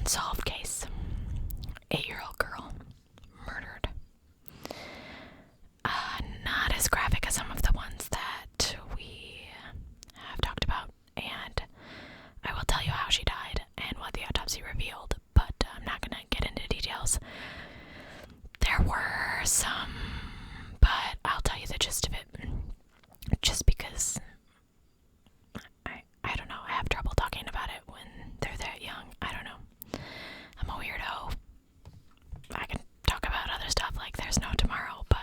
unsolved case. 8-year-old girl murdered. Not as graphic as some of the ones that we have talked about, and I will tell you how she died and what the autopsy revealed, but I'm not going to get into details. There were some, but I'll tell you the gist of it, just because I don't know, I have trouble talking about it when they're that young. I don't know. I'm a weirdo. I can talk about other stuff like there's no tomorrow, but,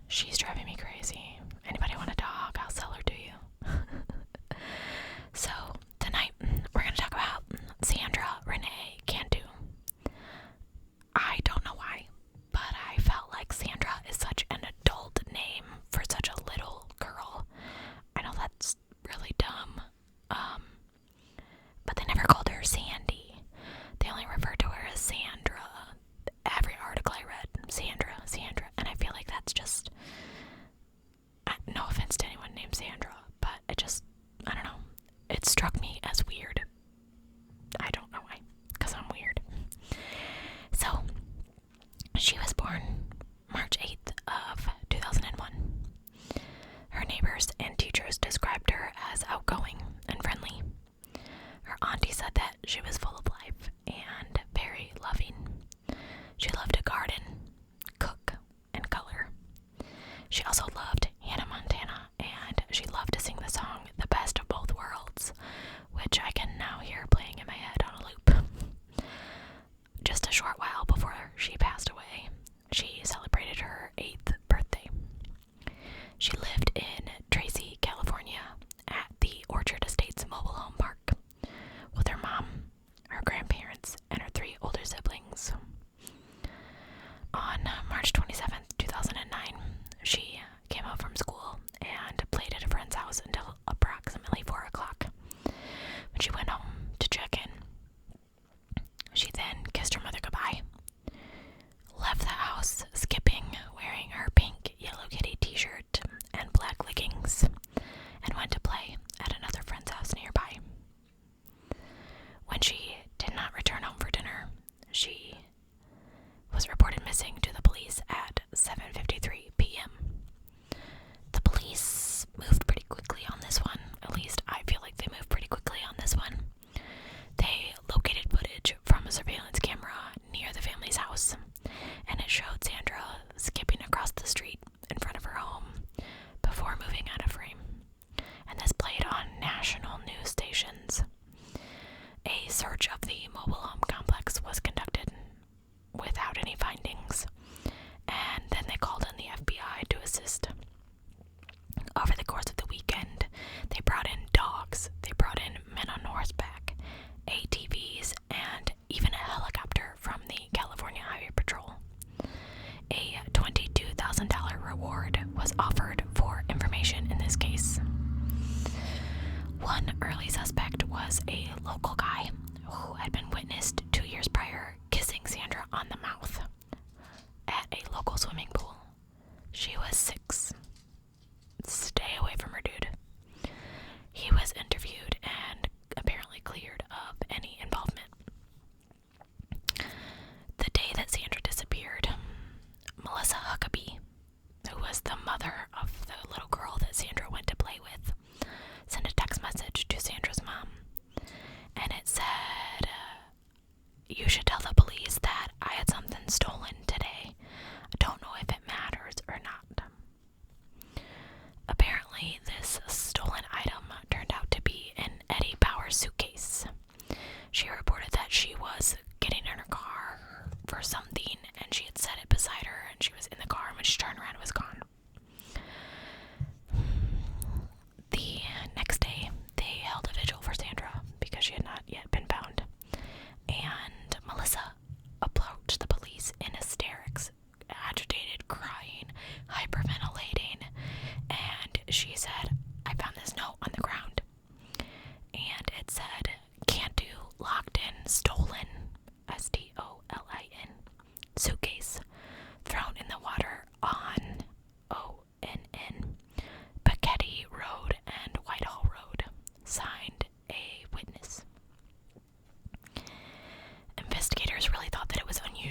she's driving me crazy. Anybody want a dog? I'll sell her to you. So, tonight, we're going to talk about Sandra, Renee, Cantu. I don't know why, but I felt like Sandra is such an adult name for such a little girl. I know that's really dumb, but they never called her Sandy. They only referred to her as Sandra. Every article I read, Sandra, and I feel like that's just, no offense to anyone named Sandra, but I don't know, it struck me as weird. I don't know why, because I'm weird. So, she was born March 8th of 2001. Her neighbors and teachers described her as outgoing and friendly. Her auntie said that she was full of life and very loving. She loved to garden, cook, and color. She also loved Hannah Montana, and she loved to sing the song The Best of Both Worlds, which I can now hear playing in my head on a loop. Just a short while before she passed away, she celebrated her 8th birthday. She lived in Tracy, California, at the Orchard Estates mobile home park with her mom, her grandparents, and her 3 older siblings. On March 27th, 2009, she came home from school and played at a friend's house until approximately 4 o'clock, when she went home to check in. She then kissed her mother goodbye, left the house skipping, wearing her pink Hello Kitty t-shirt and black leggings, and went to play at another friend's house nearby. When she did not return home for dinner, she was reported missing to the police at 7:53 p.m. The police moved pretty quickly on this one. At least I feel like they moved pretty quickly on this one. They located footage from a surveillance camera near the family's house, and it showed Sandra skipping across the street in front of her home before moving out of frame. And this played on national news stations. A search of the mobile home complex was conducted without any findings, and then they called in the FBI to assist. Over the course of the weekend, they brought in dogs, they brought in men on horseback, ATVs, and even a helicopter from the California Highway Patrol. A $22,000 reward was offered for information in this case. One early suspect was a local guy who had been witnessed 2 years prior kissing Sandra on the mouth at a local swimming pool. She was 6. Stay away from her, dude. He was interviewed and apparently cleared of any involvement. The day that Sandra disappeared, Melissa Huckabee, who was the mother of the little girl that Sandra went to play with, sent a text message to Sandra's mom, and it said, "You should tell the police that I had something stolen today. I don't know if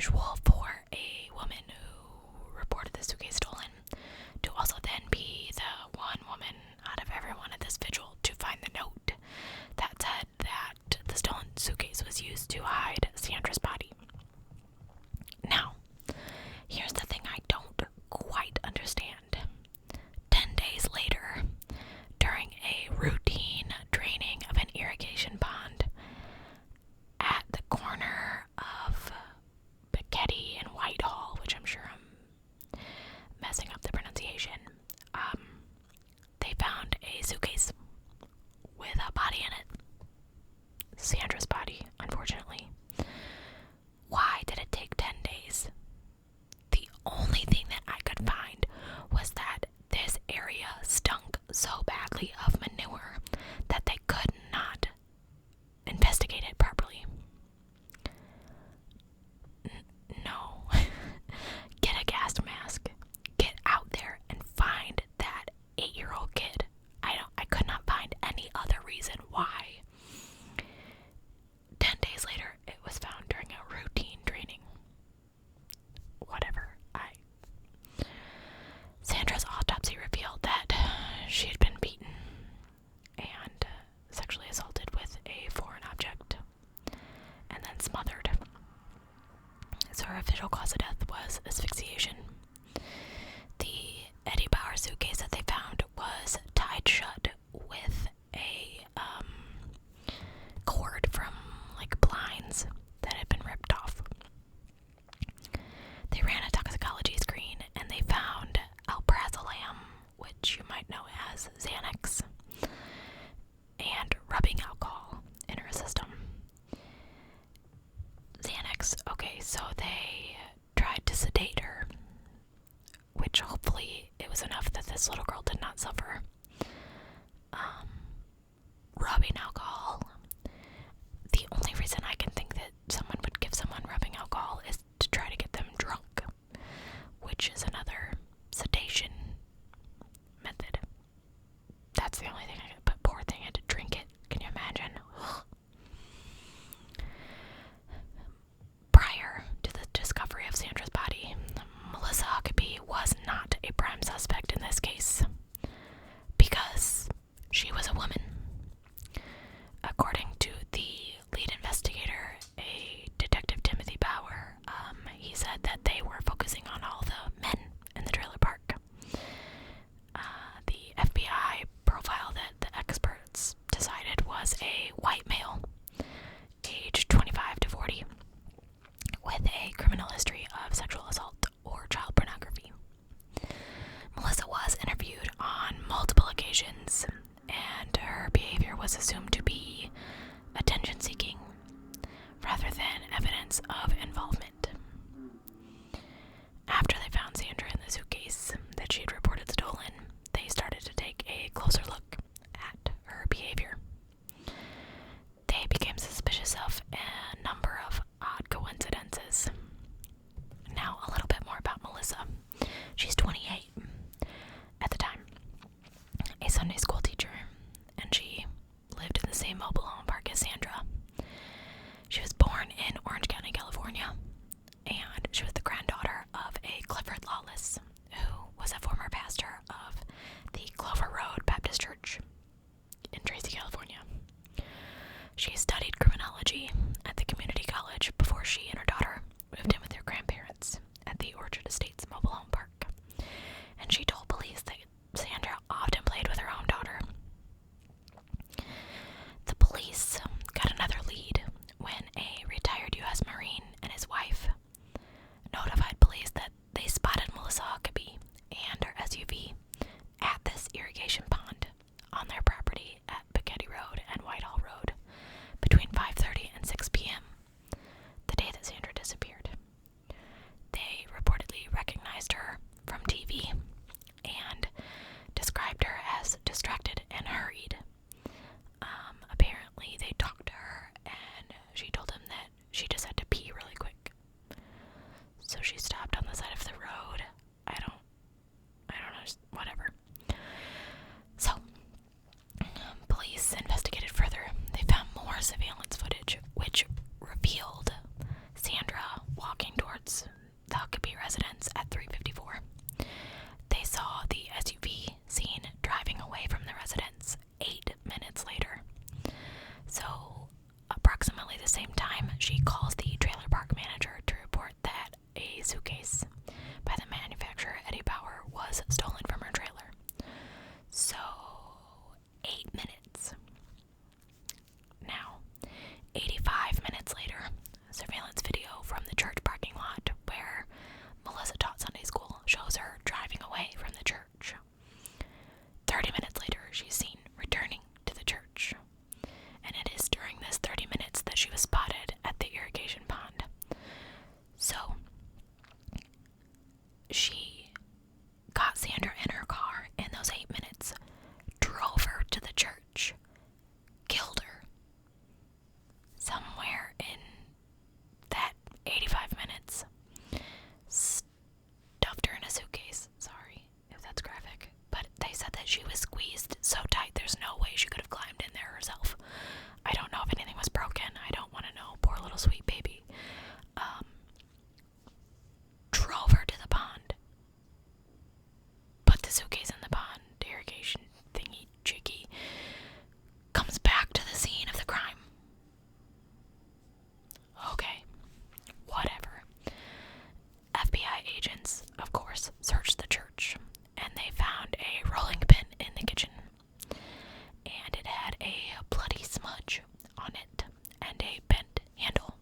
unusual for a woman who reported the suitcase stolen to also then be the one woman out of everyone at this vigil to find the note that said that the stolen suitcase was used to hide Sandra's body. Now, here's the thing I don't quite understand. 10 days later, during a routine draining of an irrigation pond at the corner of Piketty and Whitehall, which I'm sure I'm messing up the pronunciation, they found a suitcase with a body in it. Sandra's body, unfortunately. Why did it take 10 days? The only thing that I could find was that this area stunk so badly of manure that they could not investigate it properly. No. Get a gas mask. Get out there and find that 8-year-old kid. I could not find any other reason why. 10 days later, it was found during a routine draining. Whatever. Sandra's autopsy revealed that she had been beaten and sexually assaulted with a foreign object and then smothered. So her official cause of death was asphyxiation. The Eddie Bauer suitcase that they found was tied shut with a cord from blinds that had been ripped off. They ran a toxicology screen and they found alprazolam, which you might know as Xanax, and rubbing alcohol in her system. Xanax, okay, so they tried to sedate her, which hopefully it was enough that this little girl did not suffer. Rubbing alcohol. The only reason I can think that someone would give someone rubbing alcohol is to try to get them drunk, which is another sedation method. That's the only thing I could, but poor thing had to drink it. Can you imagine? Prior to the discovery of Sandra's body, Melissa Huckabee was not a prime suspect in this case because she was a woman. According to the lead investigator, a Detective Timothy Bauer, he said that they were focusing on all the men in the trailer park. The FBI profile that the experts decided was a white male, aged 25 to 40, with a criminal history of sexual assault or child pornography. Melissa was interviewed on multiple occasions, and her behavior was assumed to be attention-seeking rather than evidence of involvement. After they found Sandra in the suitcase that she had reported stolen, they started to take a closer look at her behavior. They became suspicious of a number of odd coincidences. Now, a little bit more about Melissa. She's 28 at the time, a Sunday school teacher, and she lived in the same mobile home park as Sandra. She was born in Orange County, California, and she was the granddaughter of a Clifford Lawless, who was a former pastor of the Clover Road Baptist Church in Tracy, California. She studied criminology at the community college before she and her daughter moved in with their grandparents at the Orchard Estates mobile home park. And she told police that Sandra often played with her own daughter. The police she calls the trailer park manager to report that a suitcase by the manufacturer, Eddie Bauer, was stolen from her trailer. So, 8 minutes. Now, 85 minutes later, surveillance video from the church parking lot where Melissa taught Sunday school shows her driving away from the church. 30 minutes later, she's seen returning to the church. And it is during this 30 minutes that she was spotted at the irrigation pond. So, she got Sandra in her car in those 8 minutes, drove her to the church, killed her. Somewhere in that 85 minutes, stuffed her in a suitcase. Sorry if that's graphic, but they said that she was squeezed so tight there's no way she could have climbed in there herself. I don't know if anything was broken. I don't want to know. Poor little sweet baby. Drove her to the pond. Put the suitcase in the pond. Irrigation thingy jiggy. Comes back to the scene of the crime. Okay. Whatever. FBI agents, of course, searched the church, and they found a rolling pin in the kitchen. And it had a bloody smudge on it and a bent handle.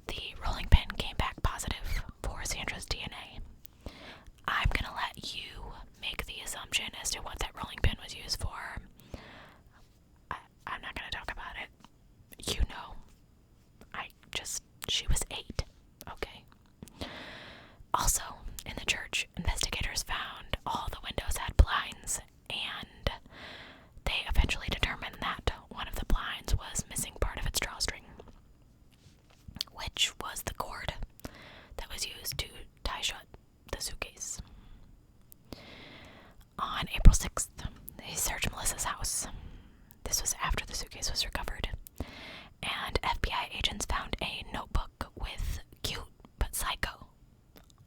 The rolling pin came back positive for Sandra's DNA. I'm gonna let you make the assumption as to what that rolling pin was used for. I'm not gonna talk about it. You know. She was 8. Okay. Also, in the church, investigators found all the windows had blinds, and they eventually determined that one of the blinds was missing part of its drawstring, which was the cord that was used to tie shut the suitcase. On April 6th, they searched Melissa's house. This was after the suitcase was recovered, and FBI agents found a notebook with "cute but psycho.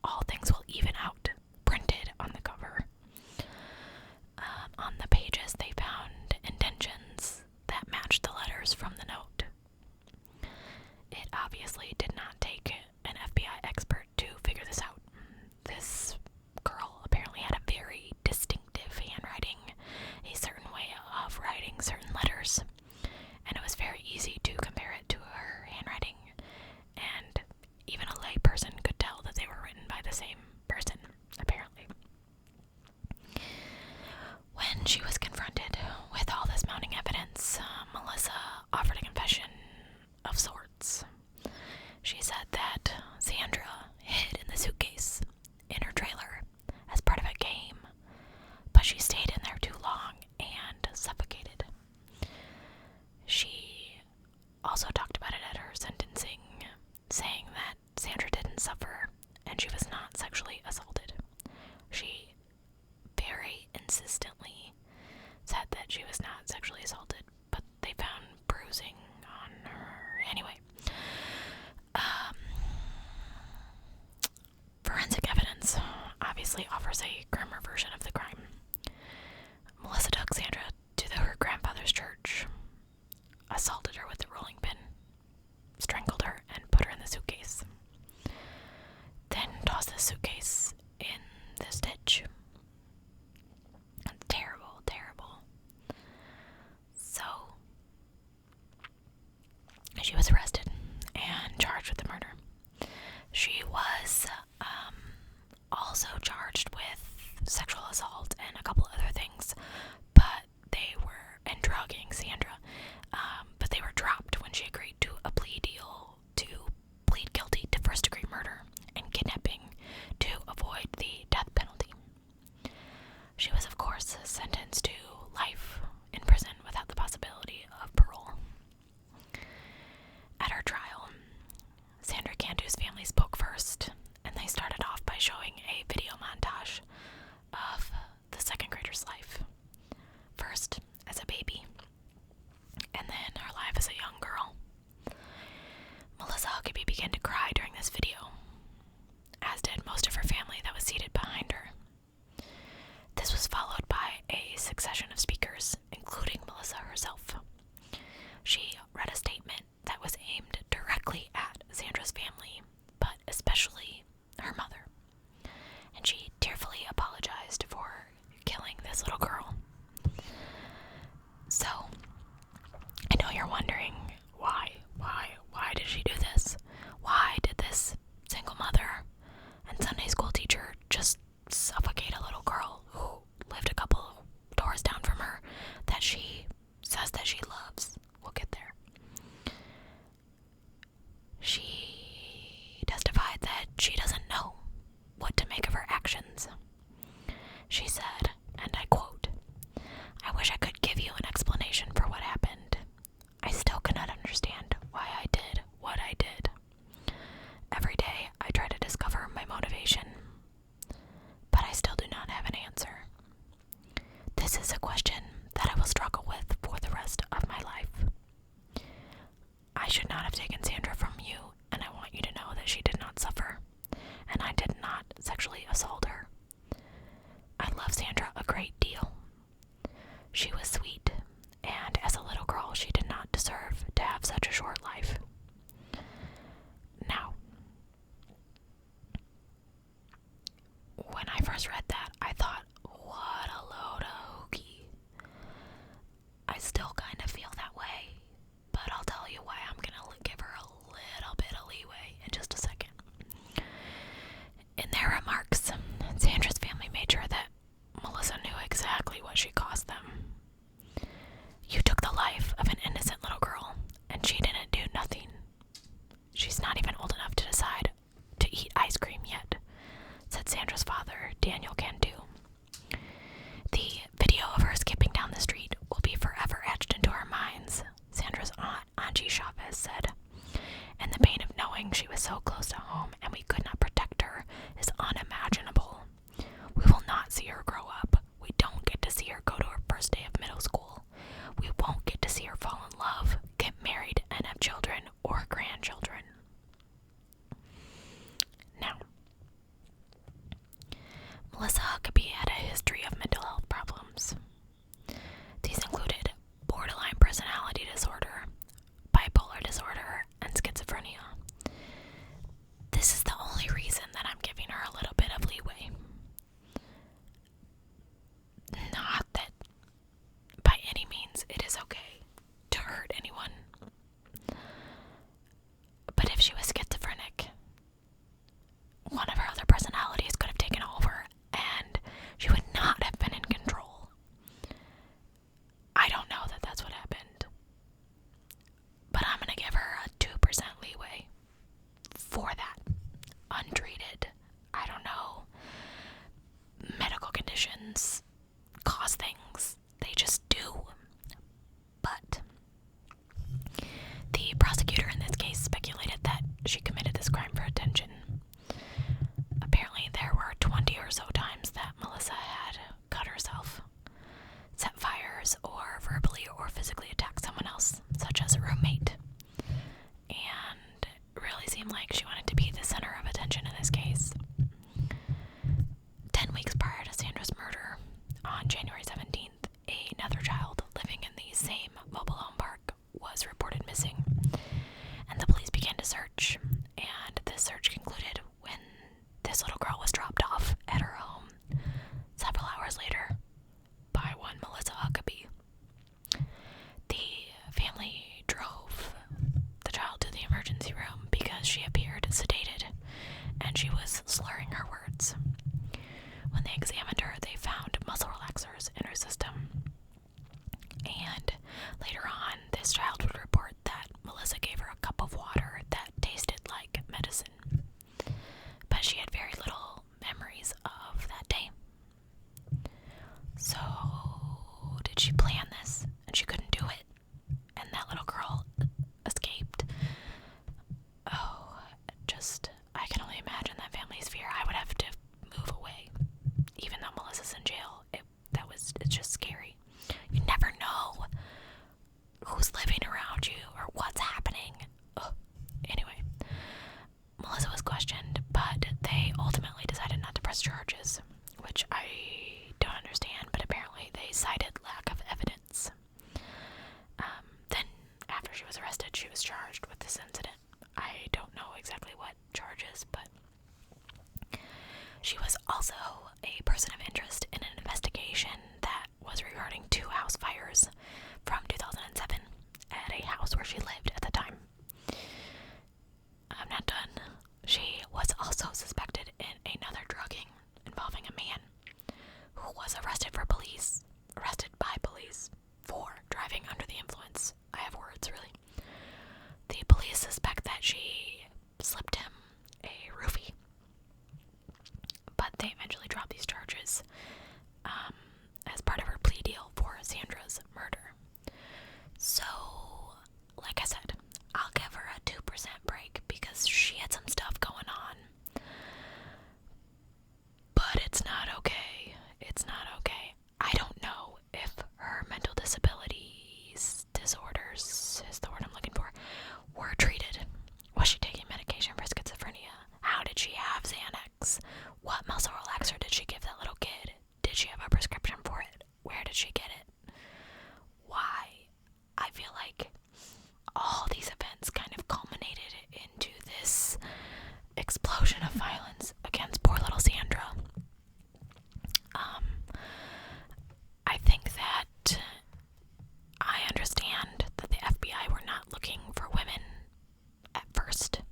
All things will even out" printed on the cover. On the pages, they found indentions that matched the letters from the note. It obviously did not take an FBI expert to figure this out. This girl apparently had a very distinctive handwriting, a certain way of writing certain letters, and it was very easy to compare it to her handwriting, and even a lay person could tell that they were written by the same person, apparently. When she was confronted with all this mounting evidence, Melissa offered a confession of sorts. She said that Sandra hid in the suitcase in her trailer as part of a game, but she stayed in there too long and suffocated. She also talked about it at her sentencing, saying that Sandra didn't suffer and she was not sexually assaulted. She very insistently said that she was not sexually assaulted, but they found bruising on her. Anyway, forensic evidence obviously offers a grimmer version of the crime. Melissa took Sandra to her grandfather's church, assaulted her with the rolling pin, strangled her, and put her in the suitcase. Then tossed the suitcase in this ditch. Terrible, terrible. So, she was arrested and charged with the murder. She was also charged with sexual assault and a couple other things, and drugging Sandra, but they were dropped when she agreed to a plea deal to plead guilty to first-degree murder and kidnapping to avoid the death penalty. She was, of course, sentenced to life in prison without the possibility of parole. At her trial, Sandra Cantu's family spoke first, and they started off by showing a video montage of you're wondering, why did she do this? Why did this single mother and Sunday school teacher just suffocate a little girl who lived a couple of doors down from her that she says that she loves? We'll get there. She testified that she doesn't know what to make of her actions. She said, and I quote, "I wish I could give you an explanation for what happened. I still cannot understand why I did what I did. Every day I try to discover my motivation, but I still do not have an answer. This is a question that I will struggle with for the rest of my life. I should not have taken Sandra from you, and I want you to know that she did not suffer, and I did not sexually assault her. I love Sandra a great deal. She was sweet, and as a little girl, she did not deserve to have such a short life." Now, when I first read that, I thought, what a load of hooky. I still kind of feel that way, but I'll tell you why I'm gonna give her a little bit of leeway in just a second. In their remarks, Sandra's family made sure that Melissa knew exactly what she caused them. "You took the life of an innocent little girl, and she didn't do nothing. She's not even old enough to decide to eat ice cream yet," said Sandra's father, Daniel Cantu. "The video of her skipping down the street will be forever etched into our minds," Sandra's aunt, Angie Chavez, said. "And the pain of knowing she was so close to home and we could not protect her is unimaginable. We will not see her grow up. We don't get to see her go to her first day of middle school. We won't get to see her fall in love, get married, and have children or grandchildren." Now, Melissa Huckabee had a history of mental health problems. These included borderline personality disorder, bipolar disorder, and schizophrenia. This is the only reason that I'm giving her a little bit of leeway. Not that by any means it is okay to hurt anyone. But if she was schizophrenic, one of her other personalities could have taken over and she would not have been in control. I don't know that that's what happened, but I'm going to give her a 2% leeway for that. Untreated, I don't know, medical conditions cause things, they just do. But the prosecutor in this case speculated that she committed this crime for attention. Apparently there were 20 or so times that Melissa had cut herself, set fires, or verbally or physically attacked someone else, such as a roommate. And it really seemed like she wanted to be the center of attention in this case. 10 weeks prior to Sandra's murder, on January 17th, another child living in the same mobile home park was reported missing, and the police began to search, and this search concluded when this little girl was dropped off at her home several hours later by one Melissa Huckabee. The family drove the child to the emergency room because she appeared sedated and she was slurring her words. When they examined her, they found muscle relaxers in her system. And later on, this child would report that Melissa gave her a cup of water that tasted like medicine. But she had very little memories of that day. So, did she plan this and she couldn't do it? And that little girl escaped? Oh, I can only imagine that family's fear. I would have to move away. Even though Melissa's in jail, it's just scary. You never know who's living around you or what's happening. Ugh. Anyway, Melissa was questioned, but they ultimately decided not to press charges, which I don't understand, but apparently they cited lack of evidence. Then, after she was arrested, she was charged with this incident. I don't know exactly what charges, but she was also a person of interest in an investigation that was regarding 2 house fires from 2007 at a house where she lived at the time. I'm not done. She was also suspected in another drugging involving a man who was arrested by police for driving under the influence. I have words, really. The police suspect that she slipped him a roofie, but they eventually dropped these charges as part of her plea deal for Sandra's murder. So, like I said, I'll give her a 2% break because she had some stuff going on. But it's not okay. It's not okay. I don't know if her mental disorders is the word I'm looking for, were treated. Was she taking medication for schizophrenia? How did she have Xanax? What muscle relaxer did she give that little kid? Did she have a prescription for it? Where did she get it? Why? I feel like all these events kind of culminated into this explosion of violence against poor little Sandra. I think that I understand that the FBI were not looking for women at first,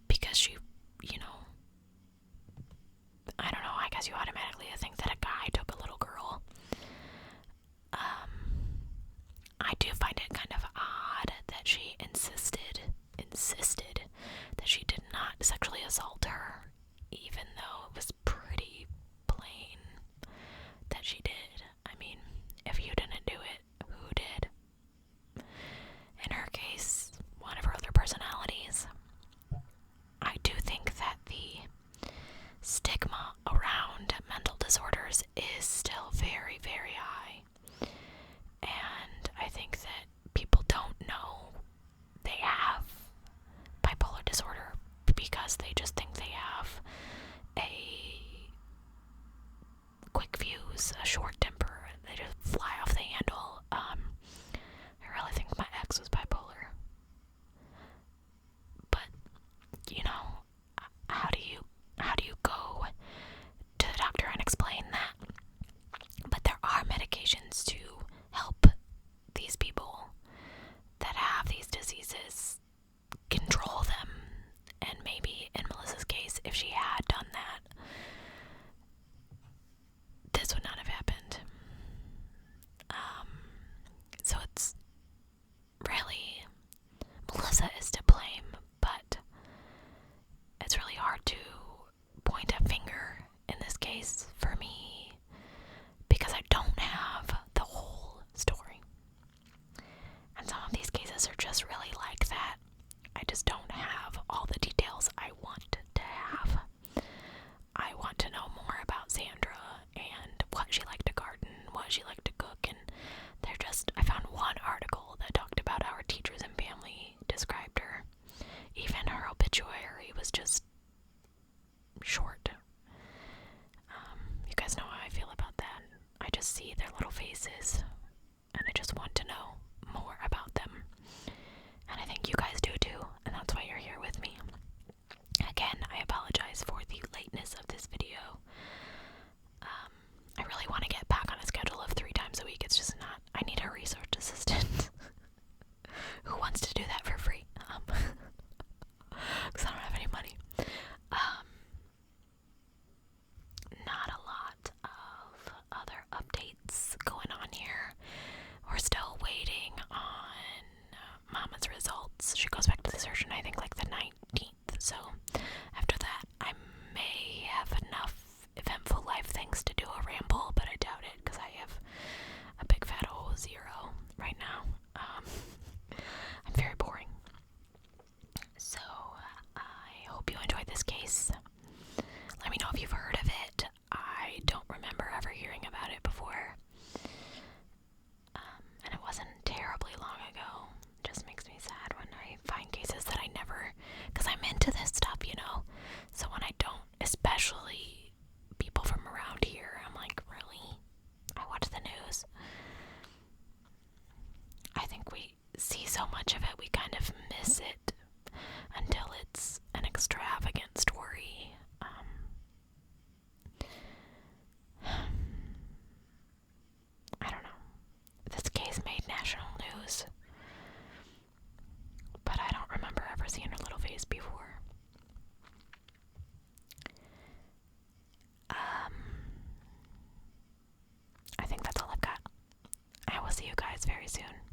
because she, I don't know, I guess you automatically think that a guy took a little girl. I do find it kind of odd that she insisted that she did not sexually assault her, even though it was pretty plain that she did. I mean, if you didn't do it, who did? In her case, one of her other personalities. I do think that the stigma around mental disorders is still very, very high. And I think that people don't know they have bipolar disorder because they just think they have a quick fuse, a short temper. They just fly off the handle. I really think my ex was bipolar. But, how do you go to the doctor and explain that? But there are medications to help these people that have these diseases control them. And maybe in Melissa's case, if she had done that, this would not have happened. So it's really, Melissa is to blame, but it's really hard to point a finger in this case for me because I don't have the whole story. And some of these cases are just really like that. I just don't have all the details I want to have. I want to know more about Sandra and what she liked to garden, what she liked to cook, and I found one article that talked about how her teachers and family described her. Even her obituary was just short. You guys know how I feel about that. I just see their little faces, and I just want to know more about them. And I think you guys do too, and that's why you're here with me. Again, I apologize for the lateness of this video. I really want to get back on a schedule of 3 times a week. It's just not. I need a research assistant who wants to do that for free. Because I don't have any money. Not a lot of other updates going on here. We're still waiting on Mama's results. She goes back to the surgeon, I think, like the 19th. So after that, I may have enough eventful life things to do a ramble, but I doubt it because I have a big fat hole 0 right now. I'm very boring. So I hope you enjoyed this case. Let me know if you've heard of it. I don't remember ever hearing about it before. And it wasn't terribly long ago. It just makes me sad when I find cases that I never, because I'm into this stuff, So when I don't, especially people from around here, I'm like, really? I watch the news. I think we see so much of it, we kind of miss it until it's an extravagant story. I don't know. This case made national news, very soon.